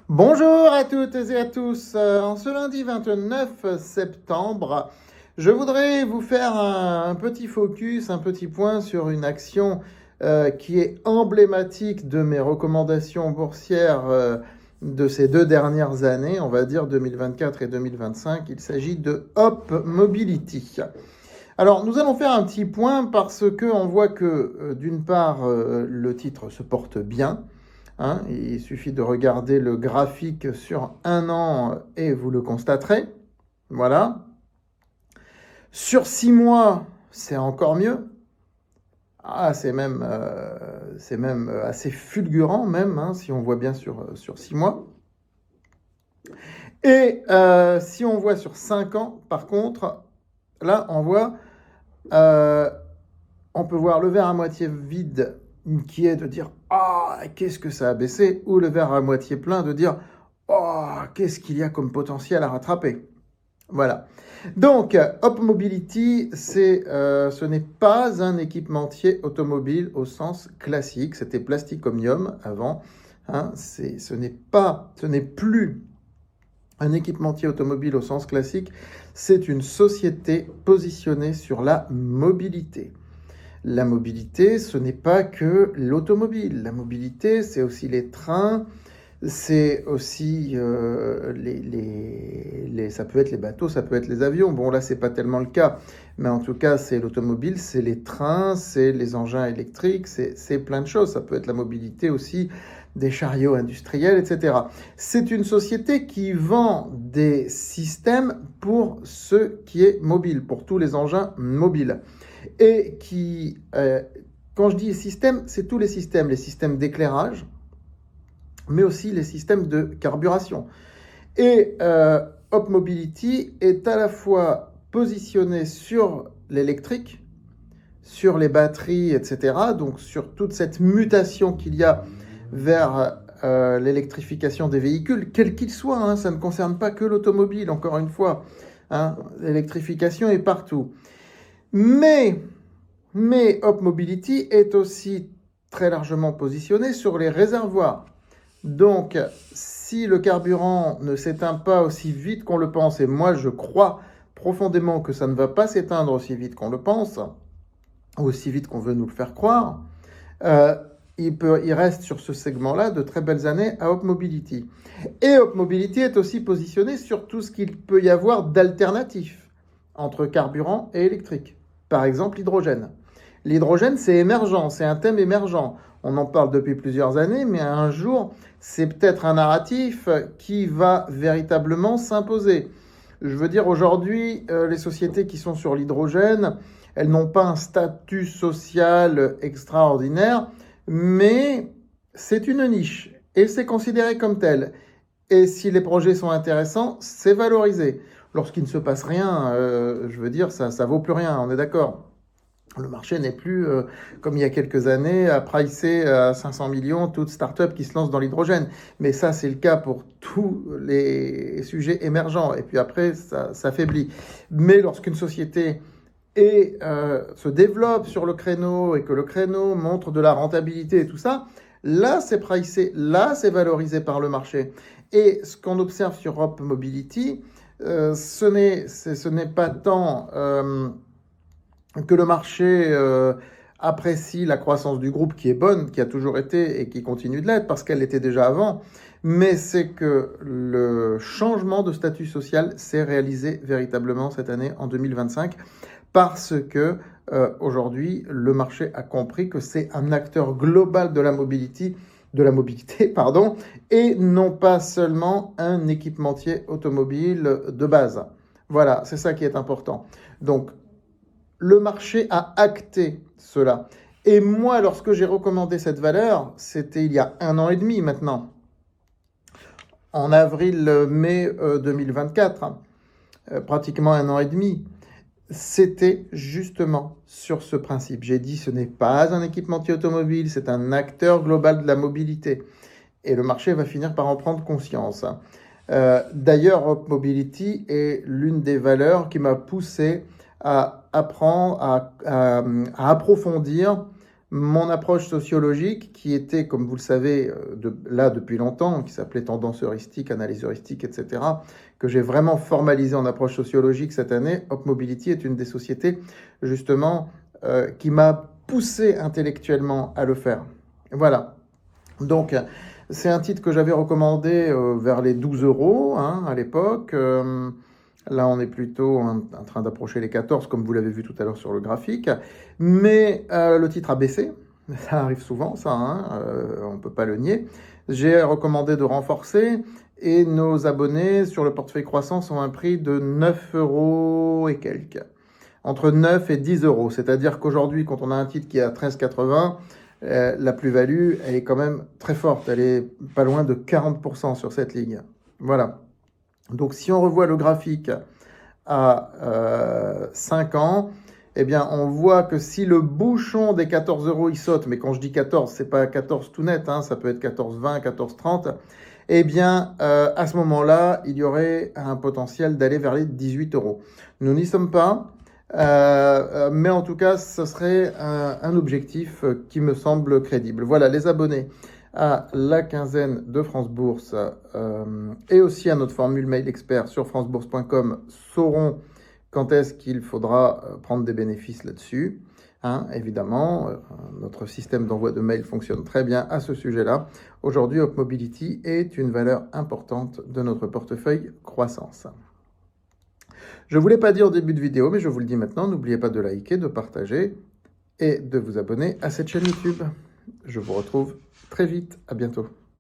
Bonjour à toutes et à tous. En ce lundi 29 septembre, je voudrais vous faire un petit focus, un petit point sur une action qui est emblématique de mes recommandations boursières de ces 2 dernières années, on va dire 2024 et 2025. Il s'agit de Hop Mobility. Alors, nous allons faire un petit point parce qu'on voit que, d'une part, le titre se porte bien. Hein, il suffit de regarder le graphique sur un an et vous le constaterez. Voilà. Sur 6 mois, c'est encore mieux. Ah, c'est même assez fulgurant, même, hein, si on voit bien sur 6 mois. Et si on voit sur 5 ans, par contre, là, on peut voir le verre à moitié vide qui est de dire ah, qu'est-ce que ça a baissé, ou le verre à moitié plein de dire oh, qu'est-ce qu'il y a comme potentiel à rattraper. Voilà. Donc, Hop Mobility, ce n'est pas un équipementier automobile au sens classique. C'était Plastic Omnium avant. Hein, ce n'est plus un équipementier automobile au sens classique. C'est une société positionnée sur la mobilité. La mobilité, ce n'est pas que l'automobile. La mobilité, c'est aussi les trains, c'est aussi ça peut être les bateaux, ça peut être les avions. Bon, là, c'est pas tellement le cas, mais en tout cas, c'est l'automobile, c'est les trains, c'est les engins électriques, c'est plein de choses. Ça peut être la mobilité aussi des chariots industriels, etc. C'est une société qui vend des systèmes pour ce qui est mobile, pour tous les engins mobiles. Et qui, quand je dis système, c'est tous les systèmes d'éclairage, mais aussi les systèmes de carburation. Et Hop Mobility est à la fois positionné sur l'électrique, sur les batteries, etc., donc sur toute cette mutation qu'il y a vers l'électrification des véhicules, quels qu'ils soient, hein, ça ne concerne pas que l'automobile, encore une fois, hein, l'électrification est partout. Mais Hop Mobility est aussi très largement positionné sur les réservoirs. Donc, si le carburant ne s'éteint pas aussi vite qu'on le pense, et moi je crois profondément que ça ne va pas s'éteindre aussi vite qu'on le pense, ou aussi vite qu'on veut nous le faire croire, il reste sur ce segment-là de très belles années à Hop Mobility. Et Hop Mobility est aussi positionné sur tout ce qu'il peut y avoir d'alternatif entre carburant et électrique. Par exemple, l'hydrogène. L'hydrogène, c'est émergent, c'est un thème émergent. On en parle depuis plusieurs années, mais un jour, c'est peut-être un narratif qui va véritablement s'imposer. Je veux dire, aujourd'hui, les sociétés qui sont sur l'hydrogène, elles n'ont pas un statut social extraordinaire, mais c'est une niche et c'est considéré comme tel. Et si les projets sont intéressants, c'est valorisé. Lorsqu'il ne se passe rien, je veux dire, ça vaut plus rien, on est d'accord. Le marché n'est plus, comme il y a quelques années, à pricer à 500 millions toute start-up qui se lance dans l'hydrogène. Mais ça, c'est le cas pour tous les sujets émergents. Et puis après, ça s'affaiblit. Mais lorsqu'une société se développe sur le créneau et que le créneau montre de la rentabilité et tout ça, là, c'est pricé, là, c'est valorisé par le marché. Et ce qu'on observe sur Hop Mobility, ce n'est pas tant que le marché apprécie la croissance du groupe qui est bonne, qui a toujours été et qui continue de l'être parce qu'elle l'était déjà avant, mais c'est que le changement de statut social s'est réalisé véritablement cette année en 2025 parce que aujourd'hui le marché a compris que c'est un acteur global de la mobilité, pardon, et non pas seulement un équipementier automobile de base. Voilà, c'est ça qui est important. Donc, le marché a acté cela. Et moi, lorsque j'ai recommandé cette valeur, c'était il y a 1 an et demi maintenant, en avril-mai 2024, pratiquement 1 an et demi, c'était justement sur ce principe. J'ai dit ce n'est pas un équipementier automobile, c'est un acteur global de la mobilité. Et le marché va finir par en prendre conscience. D'ailleurs, Hop Mobility est l'une des valeurs qui m'a poussé à apprendre, à approfondir mon approche sociologique, qui était, comme vous le savez, là depuis longtemps, qui s'appelait tendance heuristique, analyse heuristique, etc., que j'ai vraiment formalisé en approche sociologique cette année, Hop Mobility est une des sociétés, justement, qui m'a poussé intellectuellement à le faire. Voilà. Donc, c'est un titre que j'avais recommandé vers les 12 euros hein, à l'époque. Là, on est plutôt en train d'approcher les 14, comme vous l'avez vu tout à l'heure sur le graphique. Mais le titre a baissé. Ça arrive souvent, ça, hein, on ne peut pas le nier. J'ai recommandé de renforcer et nos abonnés sur le portefeuille croissance ont un prix de 9 euros et quelques. Entre 9 et 10 euros. C'est-à-dire qu'aujourd'hui, quand on a un titre qui est à 13,80, la plus-value, elle est quand même très forte. Elle est pas loin de 40% sur cette ligne. Voilà. Donc, si on revoit le graphique à 5 ans, eh bien, on voit que si le bouchon des 14 euros, il saute, mais quand je dis 14, c'est pas 14 tout net, hein, ça peut être 14,20, 14,30, eh bien, à ce moment-là, il y aurait un potentiel d'aller vers les 18 euros. Nous n'y sommes pas, mais en tout cas, ce serait un objectif qui me semble crédible. Voilà, les abonnés à la quinzaine de France Bourse et aussi à notre formule mail expert sur francebourse.com sauront quand est-ce qu'il faudra prendre des bénéfices là-dessus. Hein, évidemment, notre système d'envoi de mail fonctionne très bien à ce sujet-là. Aujourd'hui, Hop Mobility est une valeur importante de notre portefeuille croissance. Je ne voulais pas dire au début de vidéo, mais je vous le dis maintenant, n'oubliez pas de liker, de partager et de vous abonner à cette chaîne YouTube. Je vous retrouve très vite, à bientôt.